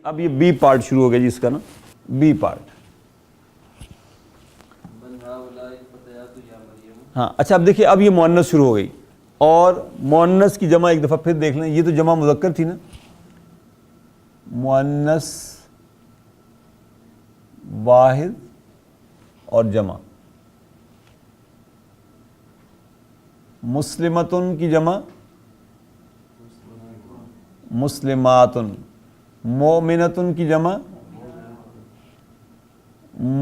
اب یہ be part شروع ہو گیا جی اس کا نا، بی پارٹ. ہاں اچھا اب دیکھیے اب یہ مؤنث شروع ہو گئی، اور مؤنث کی جمع ایک دفعہ پھر دیکھ لیں. یہ تو جمع مذکر تھی نا، مؤنث واحد اور جمع. مسلمتن کی جمع مسلماتن، مؤمنتن کی جمع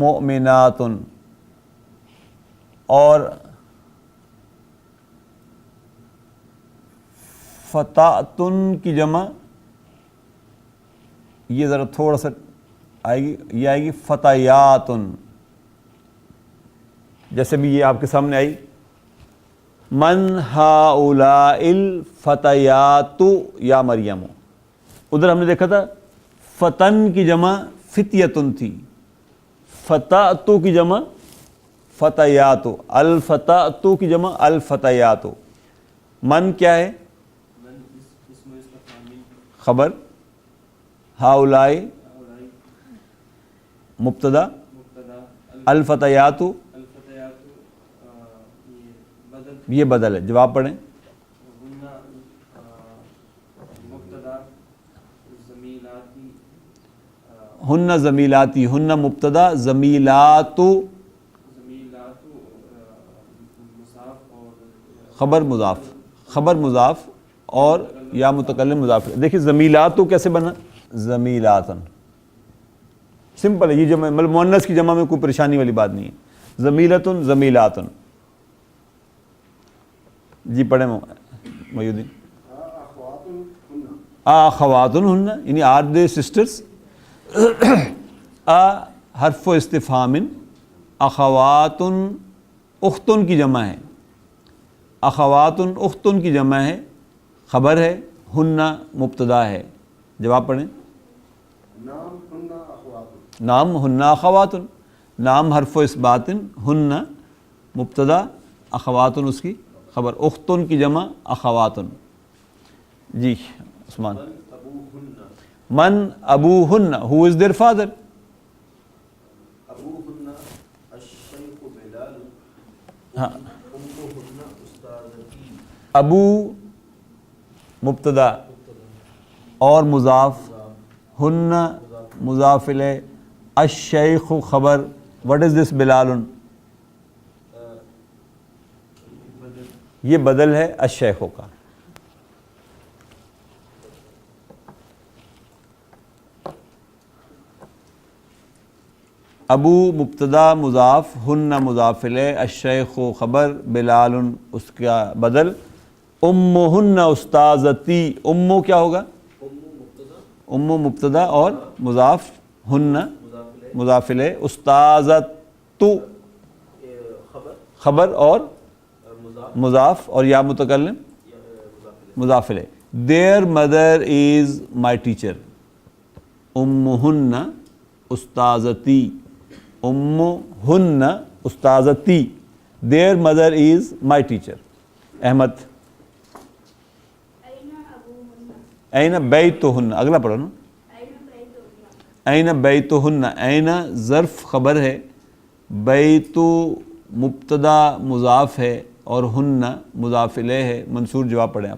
مؤمناتن، اور فتاتن کی جمع یہ ذرا تھوڑا سا آئے گی، یہ آئے گی فتیاتن. جیسے بھی یہ آپ کے سامنے آئی، من ہؤلاء الفتیات یا مریم. ادھر ہم نے دیکھا تھا فتن کی جمع فتیتن تھی، فتاتو کی جمع فتیات، الفتاتو کی جمع الفتیات. من کیا ہے؟ خبر، ہؤلاء مبتدا، الفتیات یہ بدل ہے. جواب پڑھیں. ہن زمیلاتی، ہن مبتدا، زمیلات خبر مضاف، خبر مضاف اور یا متکلم مضاف. دیکھیے زمیلات کیسے بنا؟ زمیلاتن. سمپل ہے یہ جمع، مطلب مؤنث کی جمع میں کوئی پریشانی والی بات نہیں ہے. زمیلتن زمیلاتن. جی پڑھیں محی الدین. اخواتن ہن یعنی آر دے سسٹرز. حرف استفہام، اخواتن اختن کی جمع ہے، اخواتن اختن کی جمع ہے، خبر ہے، ہن مبتدا ہے. جواب پڑھیں. نام ہن اخواتن، نام حرف اثبات، ہن مبتدا، اخواتن اس کی خبر، اختن کی جمع اخواتن. جی عثمان. من ابوہن، ہو از دیئر فادر؟ ہاں ابو مبتدا اور مضاف، ہن مضاف الیہ، الشیخ خبر. what is this بلال؟ یہ بدل ہے الشیخ کا. ابو مبتدا مضاف، ہن مضاف الیہ، الشیخ خبر، بلال اس کا بدل. امہن استاذتی، امو کیا ہوگا؟ امو مبتدا اور مضاف، ہن مضاف الیہ، استاذت خبر اور مضاف اور یا متکلم مضاف الیہ. their mother is my teacher. امہن استاذتی، امہن استاذتی، their mother is my teacher. Ahmad. این بیتہن، اگلا پڑھو نا. این بیتہن، این ظرف خبر ہے، بیت مبتدا مضاف ہے اور ہن مضاف الیہ ہے. منصور جواب پڑھیں آپ.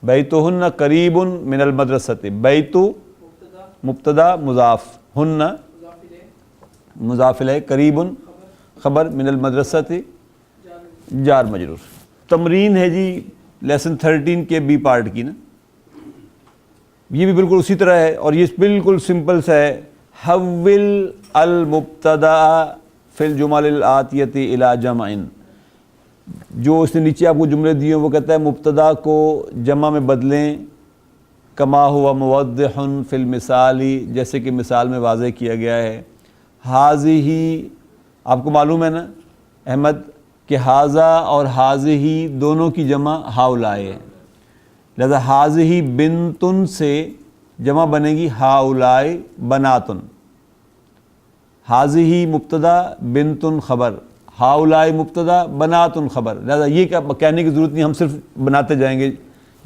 بیتہن قریب من المدرسۃ، بیت مبتدا مضاف، ہن مضاف الیہ، قریب خبر، من المدرسۃ جار مجرور. تمرین ہے جی لیسن 13 کے بی پارٹ کی نا. یہ بھی بالکل اسی طرح ہے اور یہ بالکل سمپل سا ہے. حول المبتدا فی الجمل الآتیۃ الی جمع. جو اس نے نیچے آپ کو جملے دیے ہیں وہ کہتا ہے مبتدا کو جمع میں بدلیں، کما ہوا موضح فی المثال، جیسے کہ مثال میں واضح کیا گیا ہے. حاذہ، آپ کو معلوم ہے نا احمد کہ حاذا اور حاذہ دونوں کی جمع ہؤلاء ہے، لہذا حاذہ بنتن سے جمع بنے گی ہؤلاء بناتن. حاذہ مبتدا بنتن خبر، ہؤلاء مبتدا بناتن خبر. لہذا یہ کہنے کی ضرورت نہیں، ہم صرف بناتے جائیں گے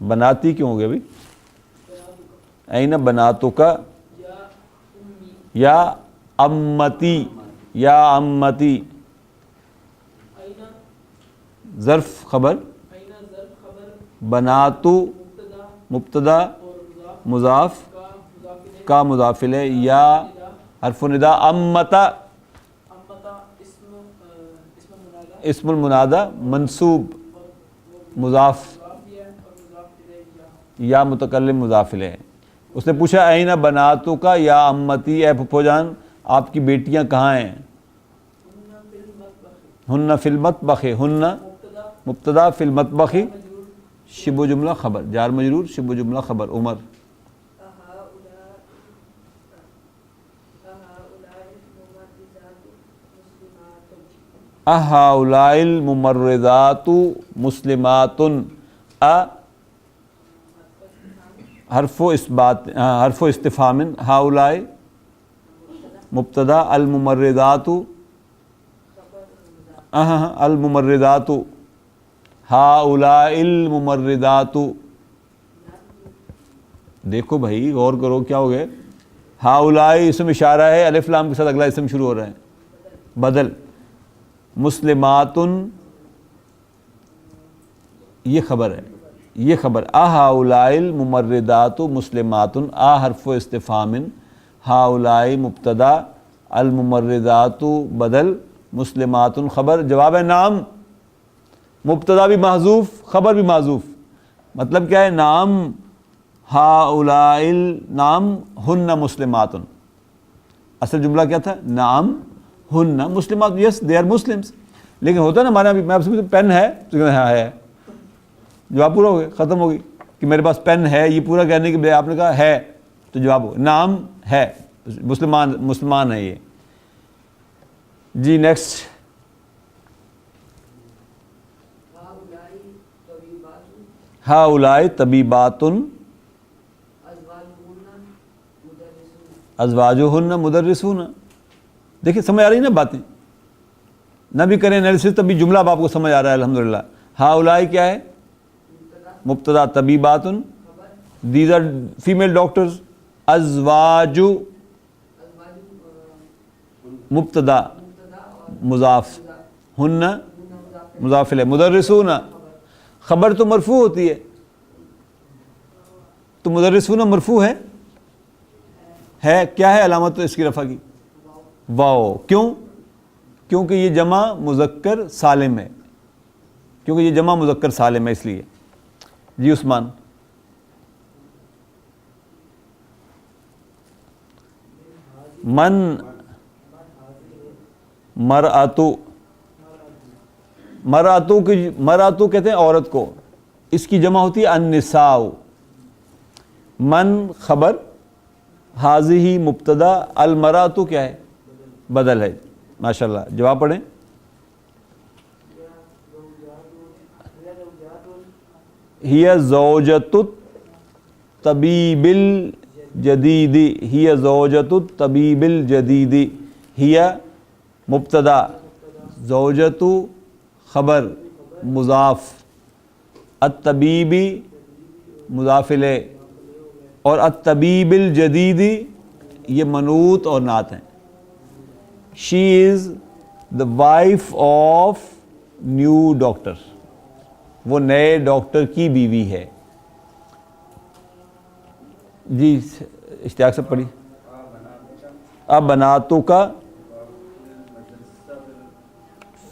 بناتی کیوں ہو گیا بھائی؟ این بناتک یا امتی، یا امتی، ظرف خبر، بناتو مبتدا مضاف کا مضاف الیہ، یا حرف ندا، امتا اسم المنادہ منصوب مضاف، یا متکلم مضاف الیہ۔ اس نے پوچھا این بناتو کا یا امتی، اے پھپھو جان آپ کی بیٹیاں کہاں ہیں؟ ہن فی المطبخ، ہن مبتدا، فی المطبخ شبہ جملہ خبر، جار مجرور شبہ جملہ خبر، عمر۔ اہؤلاء الممرضات مسلمات، حرف اثبات، حرف استفہام، ہؤلاء مبتدا، الممرضات الممرضات، ہؤلاء الممرضات۔ دیکھو بھائی غور کرو کیا ہو گئے، ہؤلاء اسم اشارہ ہے، الف لام کے ساتھ اگلا اسم شروع ہو رہا ہے، بدل، مسلمات یہ خبر ہے، یہ خبر، ہؤلاء الممرضات مسلمات، حرف استفہام، ہؤلاء مبتدا، الممرضات بدل، مسلمات خبر، جواب ہے نعم، مبتدا بھی محذوف خبر بھی محذوف۔ مطلب کیا ہے؟ نعم ہؤلاء، نعم ہن مسلمات، اصل جملہ کیا تھا؟ نعم ہن مسلمات، یس دے آر مسلمس۔ لیکن ہوتا ہے نا ہمارے میں آپ سے پوچھتا پین ہے تو کہتے ہیں ہاں ہے، جواب پورا ہو گیا، ختم ہو گئی کہ میرے پاس پین ہے، یہ پورا کہنے کے بجائے آپ نے کہا ہے تو جواب ہو، نعم ہے، مسلمان ہے یہ۔ جی نیکسٹ، ہؤلاء طبیبات ازواجہن مدرسون۔ دیکھیں سمجھ آ رہی نا باتیں، نہ بھی کریں انالیسس تب بھی جملہ اب آپ کو سمجھ آ رہا ہے الحمدللہ۔ ہؤلاء کیا ہے؟ مبتدا، طبیبات دیز آر فیمیل ڈاکٹرز، ازواج مبتدا مضاف، ہن مضاف الیہ، مدرسون خبر تو مرفوع ہوتی ہے، تو مدرسون مرفوع ہے کیا ہے علامت اس کی رفع کی؟ واو، کیوں؟ کیونکہ یہ جمع مذکر سالم ہے، کیونکہ یہ جمع مذکر سالم ہے اس لیے۔ جی عثمان، من مرأتو، مرأتو کہتے ہیں عورت کو، اس کی جمع ہوتی ہے النساء۔ من خبر، ہذہ مبتدا، المرأتو کیا ہے؟ بدل ہے۔ ماشاءاللہ، جواب پڑھیں۔ ہی زوجۃ الطبیب الجدید، ہی زوجۃ الطبیب الجدید، ہی مبتدا، زوجۃ خبر مضاف، الطبیب مضاف الیہ، اور الطبیب الجدید یہ منعوت اور نعت ہیں۔ She is the wife of new doctor, وہ نئے ڈاکٹر کی بیوی ہے۔ جی اشتیاق سے پڑھی۔ اب بناتو کا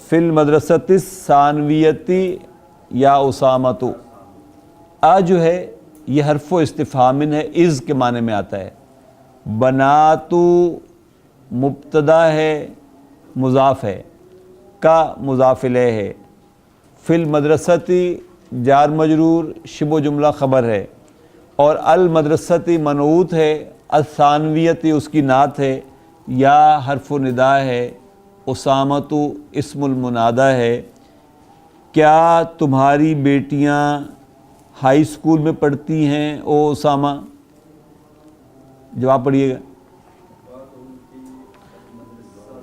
فی المدرسۃ الثانویتی یا اسامتو، جو ہے یہ حرف و استفہام ہے، از کے معنی میں آتا ہے۔ بناتو مبتدا ہے مضاف ہے، کا مضاف الیہ ہے، فی المدرستی جار مجرور شبہ جملہ خبر ہے، اور المدرستی منعوت ہے، الثانویتی اس کی نعت ہے، یا حرف ندا ہے، اسامتو اسم المنادہ ہے۔ کیا تمہاری بیٹیاں ہائی اسکول میں پڑھتی ہیں او اسامہ؟ جواب پڑھیے گا۔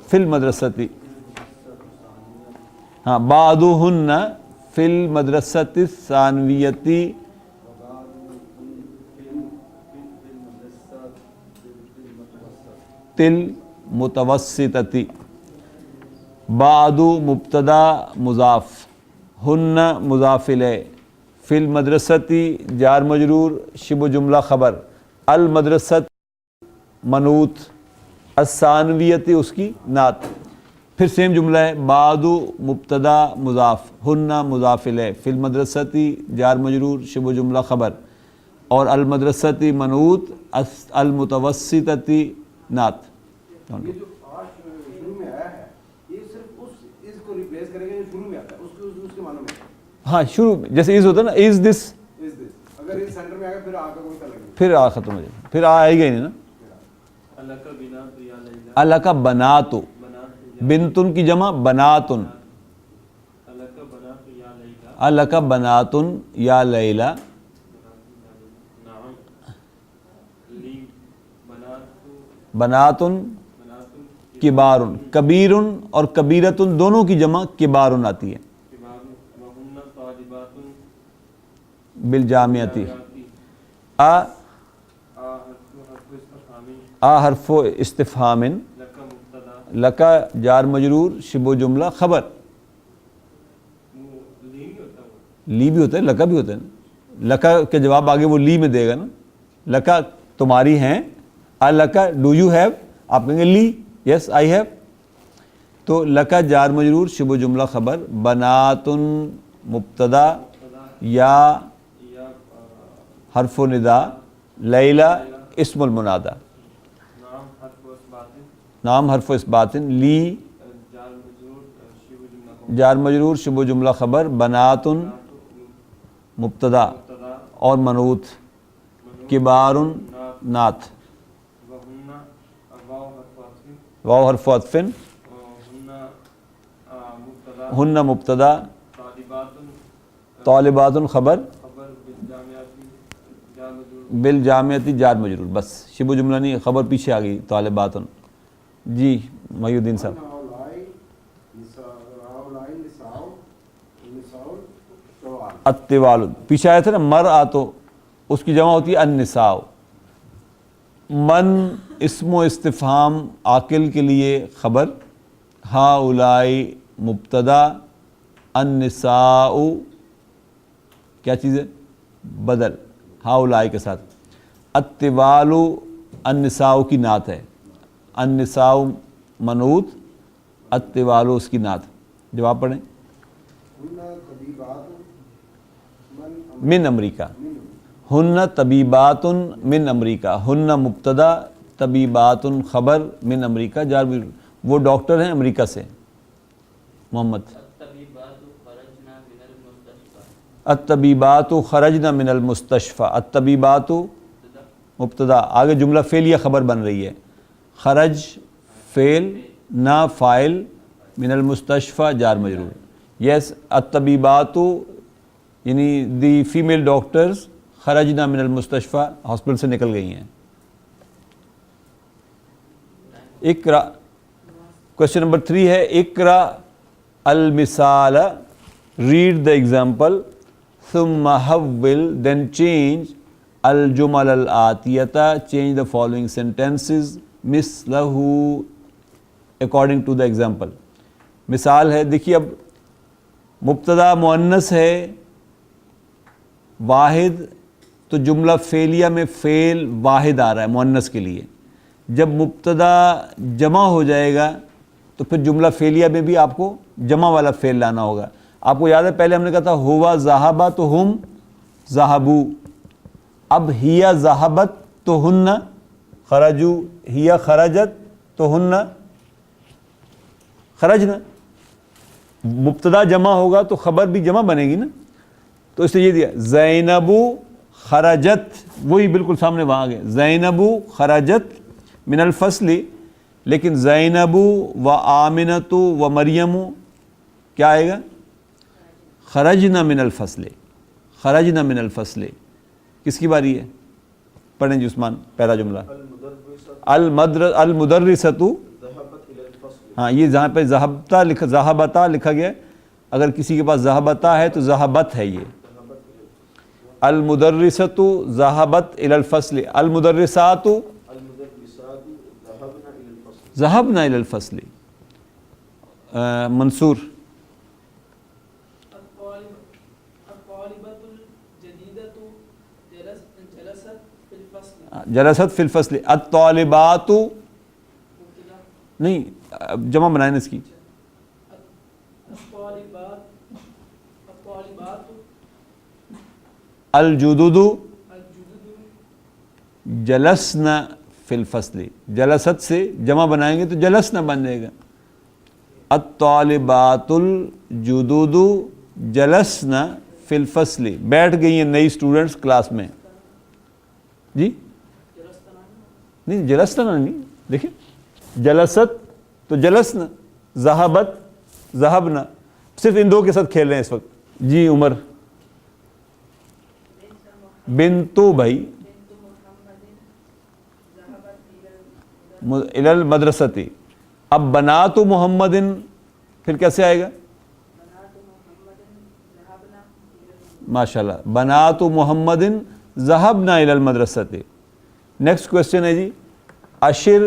فی المدرستی، ہاں، بعضہن فی المدرسۃ الثانویتی المتوسطتی، بعد مبتدا مضاف، ہن مضاف الیہ، فی المدرستی جار مجرور شبہ جملہ خبر، المدرست منوط، الثانویتی اس کی نعت. پھر سیم جملہ ہے، بعد مبتدا مضاف، ہن مضاف الیہ، فی المدرستی جار مجرور شبہ جملہ خبر، اور المدرستی منوط، المتوسطتی نعت. یہ جو آج شروع میں آیا ہے یہ صرف اس کو ریپلیس کرے گا جو شروع میں آتا ہے اس کے معنی میں. ہاں شروع جیسے از ہوتا ہے نا، از دس، اگر اس سینٹر میں آئے گا پھر آ کا کوئی تعلق نہیں، پھر آ ختم ہو جائے، پھر آئے گا ہی نہیں نا. اللہ کا بناتو، بنتن کی جمع بناتن، اللہ کا بناتن یا لیلا، بناتن کبارن، کبیرن اور کبیرتن دونوں کی جمع کبارن آتی ہے. بالجامعتی، حرف استفہام، لکا جار مجرور شبہ جملہ خبر، لی بھی ہوتا ہے لکا بھی ہوتا ہے نا، لکا کے جواب آگے وہ لی میں دے گا نا، لکا تمہاری ہیں، لکا ڈو یو ہیو، آپ کہیں گے لی یس آئی ہیو. تو لکا جار مجرور شبہ جملہ خبر، بناتن مبتدا، یا حرف ندا، لیلا اسم المنادہ، نام حرف اثبات، لی جار مجرور شبہ جملہ خبر، بناتن مبتدا اور منوط، کبارن نعت، واو حرف عطف، ہن مبتدا، طالبات خبر، بالجامعتی جار مجرور، بس شبہ جملہ نہیں، خبر پیچھے آ گئی طالبات. جی محی الدین صاحب. الطوال پیچھے آیا تھا نا، مر آتو اس کی جمع ہوتی ہے النساء. من اسم و استفہام عاقل کے لیے خبر، ہاؤلائی مبتدا، النساء کیا چیز ہے بدل ہاؤلائی کے ساتھ، الطوال النساء کی نعت ہے، النساء منوط، الطوال اس کی نعت. جواب پڑھیں. من امریکہ، ہن طبیبات من امریکہ، ہن مبتدا، طبیبات خبر، من امریکہ جار مجرور، وہ ڈاکٹر ہیں امریکہ سے. محمد. الطبیبات خرجنا من المستشفى، الطبیبات مبتدا، آگے جملہ فعل یا خبر بن رہی ہے، خرج فعل نہ فاعل، من المستشفى جار مجرور. یس الطبیبات یعنی دی فیمیل ڈاکٹرز خرجنا من المستشفى ہاسپٹل سے نکل گئی ہیں. اقرا کوشچن نمبر 3 ہے، اقرا المثال، read the example، ثم حول then change الجمل الآتیہ، change the following sentences مثلہ according to the example. مثال ہے، دیکھیے اب مبتدا مؤنث ہے واحد، تو جملہ فعلیہ میں فعل واحد آ رہا ہے مؤنث کے لیے. جب مبتدا جمع ہو جائے گا تو پھر جملہ فعلیہ میں بھی آپ کو جمع والا فعل لانا ہوگا. آپ کو یاد ہے پہلے ہم نے کہا تھا ہوا ذہبا تو ہم ذہبو، اب ہیا ذہبت تو ہن خرجو، ہیا خرجت تو ہن خرجنا. مبتدا جمع ہوگا تو خبر بھی جمع بنے گی نا، تو اس لیے یہ دیا زینب خرجت، وہی بالکل سامنے وہاں آ گئے، زینب خرجت من الفصل، لیکن زینب و آمنۃ و مریم کیا آئے گا، خرجنا من الفصل، خرجنا من الفصل. کس کی باری ہے، پڑھیں جی عثمان پہلا جملہ. المدرسۃ، ہاں یہ جہاں پہ ذہبتا لکھا، ذہبتا لکھا گیا، اگر کسی کے پاس ذہبتا ہے تو ذہبت ہے. یہ المدرسۃ ذہبت الی الفصل، المدرسات ذهبنا إلى الفصل. منصور جلست فی الفصل. الطالبات نہیں جمع بنائیں اس کی. الجدد جلسنا فی الفصل. جلست سے جمع بنائیں گے تو جلسنا بن جائے گا. الطالبات الجدد جلسنا فی الفصل. بیٹھ گئی ہیں نئی اسٹوڈنٹس کلاس میں. جی نہیں جلسنا نہیں, دیکھیں جلست تو جلسنا, ذہبت ذہبنا, صرف ان دو کے ساتھ کھیل رہے ہیں اس وقت. جی عمر. بنتو بھائی الی المدرستی. اب بنات محمد پھر کیسے آئے گا؟ ماشاءاللہ, بنات محمد ذهبنا الی المدرستی. نیکسٹ کوشچن ہے جی, اشر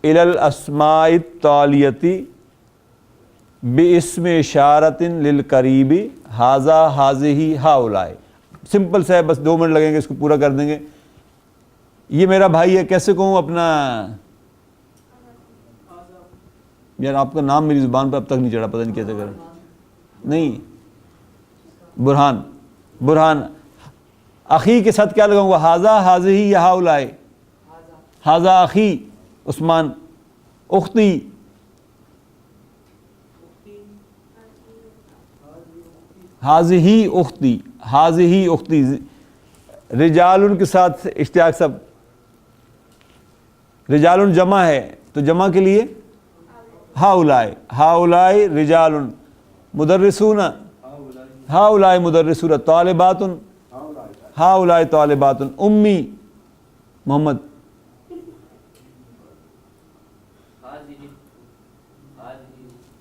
الی الاسماء التالیتی باسم اشارۃ للقریب ھذا ھذہ ھؤلاء. سمپل سا ہے, بس 2 منٹ لگیں گے اس کو پورا کر دیں گے. یہ میرا بھائی ہے, کیسے کہوں اپنا, یار آپ کا نام میری زبان پہ اب تک نہیں چڑھا, پتہ نہیں کیسے کریں. نہیں برہان. برہان. اخی کے ساتھ کیا لگاؤں گا؟ ھذا ھذہ یا ھؤلاء. ھذا اخی عثمان. اختی ھذہ اختی. ھذہ اختی. رجال کے ساتھ اشتیاق صاحب, رجال جمع ہے تو جمع کے لیے ھؤلاء. ھؤلاء رجال. مدرسون ھؤلاء مدرسون. طالبات ھؤلاء طالبات. امی محمد.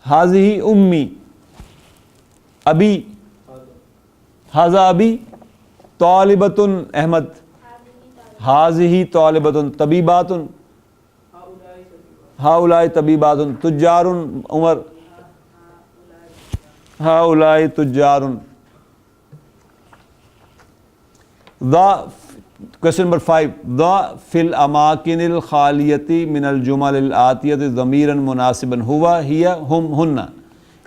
ھذہ امی. ابی ھذا ابی. طالبۃ احمد. ھذہ طالبۃ. طبیبات ھؤلاء طبیبات. تجار عمر. ھؤلاء تجار. کوشچن نمبر 5, ضع فی الاماکن الخالیۃ من الجمل الآتیۃ ضمیرا مناسبا ہوا ہی ہم ہن.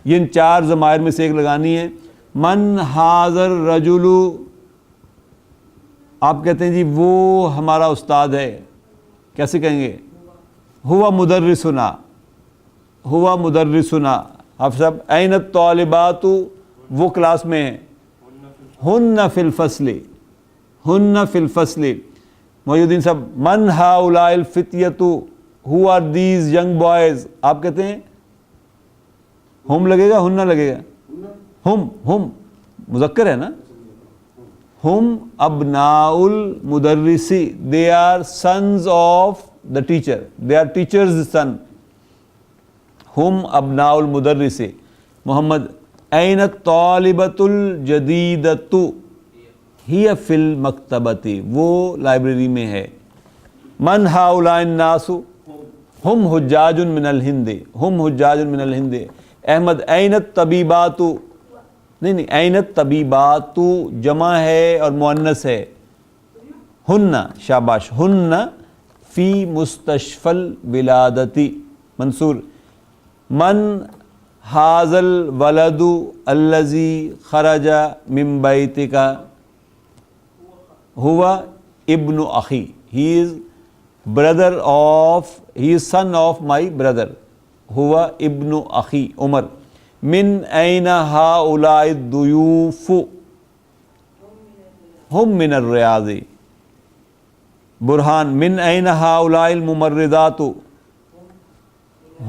یہ ان 4 ضمائر میں سے ایک لگانی ہے. من ھذا الرجل, آپ کہتے ہیں جی وہ ہمارا استاد ہے, کیسے کہیں گے؟ ہوا مدرسنا. ہوا مدرسنا. آپ صاحب این الطالبات, وہ کلاس میں ہیں. ہن فی الفصل. ہن فی الفصل. محی الدین صاحب, من ھؤلاء الفتیۃ, who are these young boys. آپ کہتے ہیں ہم لگے گا ہن لگے گا؟ ہم مذکر ہے نا. ہم ابناء المدرسی. they are sons of the teacher. they are teacher's son. ہم ابناء المدرسی. محمد. این الطالبۃ الجدیدۃ ہی فی المکتبۃ, وہ لائبریری میں ہے. من ھؤلاء الناس, ہم حجاج من الہند. ہم حجاج من الہند. احمد. این الطبیبات, نہیں این الطبیبات جمع ہے اور مؤنث ہے. ہن, شاباش. ہن فی مستشفی الولادۃ. منصور. من ھذا الولد الذی خرج من بیتک. ہوا ابن اخی. he is brother of, he is son of my brother. ہوا ابن اخی. عمر. من این ھؤلاء الضیوف. ہم من الریاض. برہان. من این ھؤلاء الممرضات.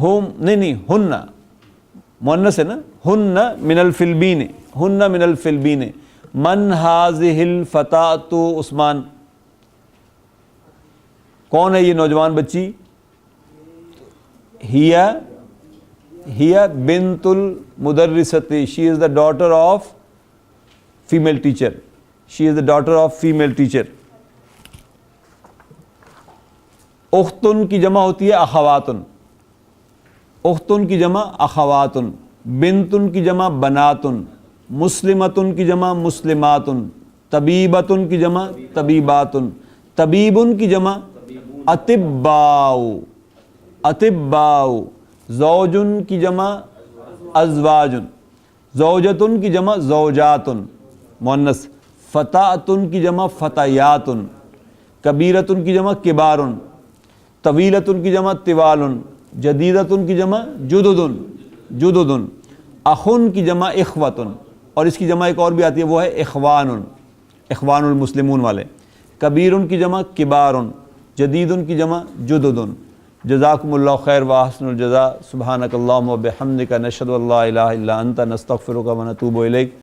ہم نہیں ہن مؤنث ہے نا. ہن من الفلبین. ہن من الفلبین. من ھذہ الفتاۃ. عثمان. کون ہے یہ نوجوان بچی؟ ہی بنت المدرسۃ. She is the daughter of female teacher. She is the daughter of female teacher. اختن کی جمع ہوتی ہے اخواتن. اختن کی جمع اخواتن، بنتن کی جمع بناتن، مسلمتن کی جمع مسلماتن، طبیبتن کی جمع طبیباتن، طبیبن کی جمع اطباء، اطباء، زوجن کی جمع ازواجن، زوجتن کی جمع زوجاتن مؤنث، فتاتن کی جمع فتیاتن، کبیرتن کی جمع کبارن، طویلتن کی جمع طوالن، جدیدتن کی جمع جددن، جددن، اخن کی جمع اخوتن، اور اس کی جمع ایک اور بھی آتی ہے وہ ہے اخوانن، اخوان المسلمون والے، کبیرن کی جمع کبارن، جدیدن کی جمع جددن۔ جزاکم اللہ خیر واحسن الجزاء، سبحانک اللہم و بحمدک، نشہد ان لا الہ الا انت، نستغفرک و نتوب الیک۔